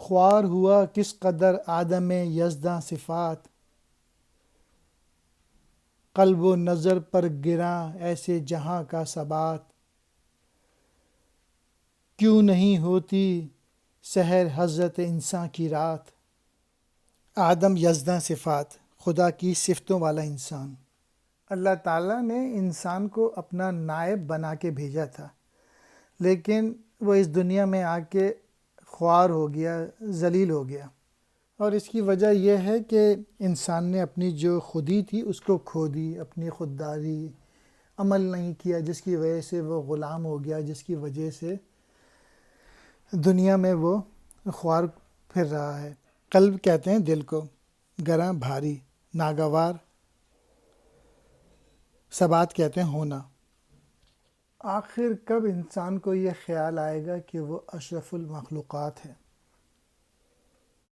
خوار ہوا کس قدر آدم یزداں صفات، قلب و نظر پر گراں ایسے جہاں کا ثبات، کیوں نہیں ہوتی سحر حضرت انسان کی رات۔ آدم یزداں صفات، خدا کی صفتوں والا انسان۔ اللہ تعالیٰ نے انسان کو اپنا نائب بنا کے بھیجا تھا، لیکن وہ اس دنیا میں آ کے خوار ہو گیا، ذلیل ہو گیا، اور اس کی وجہ یہ ہے کہ انسان نے اپنی جو خودی تھی اس کو کھو دی، اپنی خودداری، عمل نہیں کیا، جس کی وجہ سے وہ غلام ہو گیا، جس کی وجہ سے دنیا میں وہ خوار پھر رہا ہے۔ قلب کہتے ہیں دل کو، گراں بھاری، ناگوار۔ ثبات کہتے ہیں ہونا۔ آخر کب انسان کو یہ خیال آئے گا کہ وہ اشرف المخلوقات ہے؟